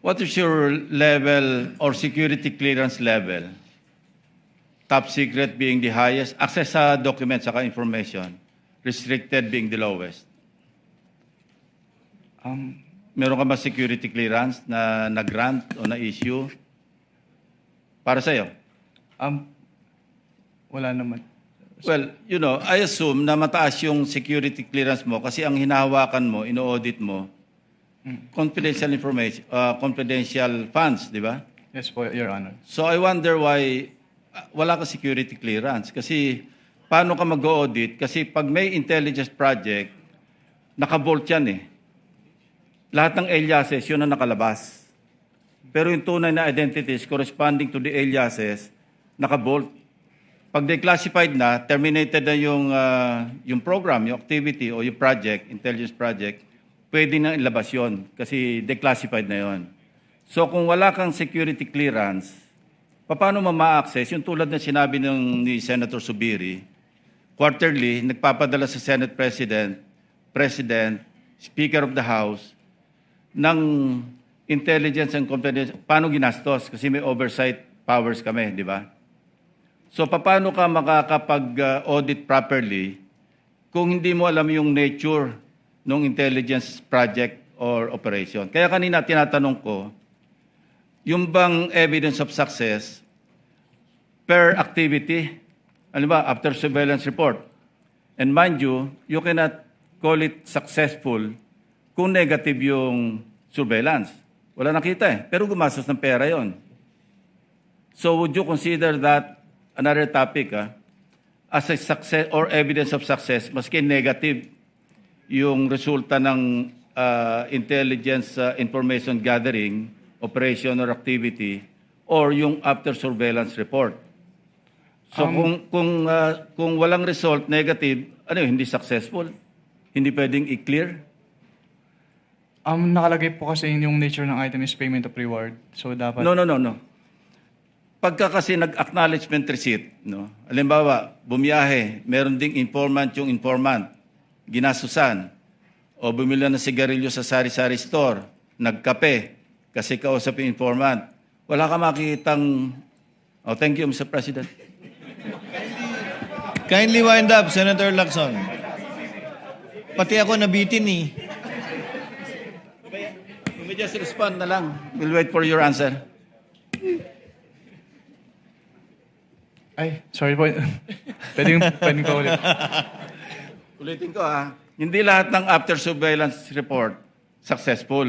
What is your level or security clearance level? Top secret being the highest, access sa documents saka information, restricted being the lowest. Meron ka ba security clearance na grant o na-issue para sa'yo? Wala naman. Well, you know, I assume na mataas yung security clearance mo kasi ang hinahawakan mo, ino-audit mo, confidential information, confidential funds, di ba? Yes po, Your Honor. So I wonder why wala ka security clearance. Kasi paano ka mag-audit? Kasi pag may intelligence project, naka-vault yan eh. Lahat ng aliases, yun ang nakalabas. Pero yung tunay na identities corresponding to the aliases, naka-vault. Pag declassified na, terminated na yung program, yung activity o yung project, intelligence project, pwede na ilabas yun kasi declassified na yun. So kung wala kang security clearance, paano ma-access? Yung tulad na sinabi ni Senator Subiri, quarterly, nagpapadala sa Senate President, Speaker of the House, ng intelligence and confidential, paano ginastos? Kasi may oversight powers kami, di ba? So paano ka makakapag-audit properly kung hindi mo alam yung nature ng intelligence project or operation? Kaya kanina tinatanong ko, yung bang evidence of success per activity, ano ba, after surveillance report. And mind you cannot call it successful kung negative yung surveillance. Wala nakita eh, pero gumastos ng pera yon. So would you consider that another topic as a success or evidence of success, maski negative yung resulta ng intelligence information gathering, operation or activity, or yung after surveillance report? So kung walang result, negative, ano yun, hindi successful? Hindi pwedeng i-clear? Nakalagay po kasi yung nature ng item is payment of reward. So dapat... No. Pagka kasi nag-acknowledgement receipt, no? Halimbawa, bumiyahe, meron ding informant yung informant, ginasusan, o bumili ng sigarilyo sa sari-sari store, nagkape, kasi kausap yung informant. Wala ka makikitang... Oh, thank you, Mr. President. Kindly wind up, Senator Lacson. Pati ako nabitin eh. You may just respond na lang. We'll wait for your answer. Ay, sorry po. Pwedeng pa ulit. Ulitin ko hindi lahat ng after surveillance report successful.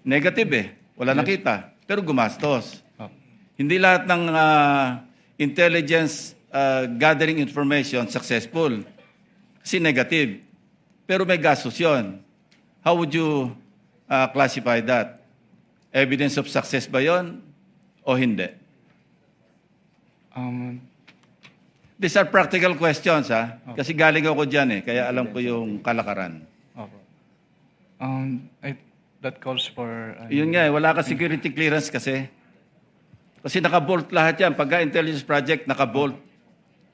Negative eh. Wala nakita. Pero gumastos. Hindi lahat ng intelligence gathering information successful. Kasi negative. Pero may gastos yun. How would you classify that? Evidence of success ba yun o hindi? These are practical questions, Kasi galing ako dyan eh, kaya alam ko yung kalakaran. That calls for... Yun nga eh, wala ka security clearance kasi. Kasi naka-bolt lahat yan. Pagka intelligence project, naka-bolt.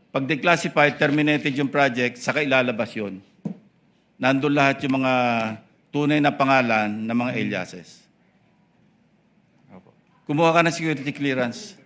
Pag declassified, terminated yung project, saka ilalabas yun. Nandun lahat yung mga tunay na pangalan ng mga aliases. Kumuha ka ng security clearance.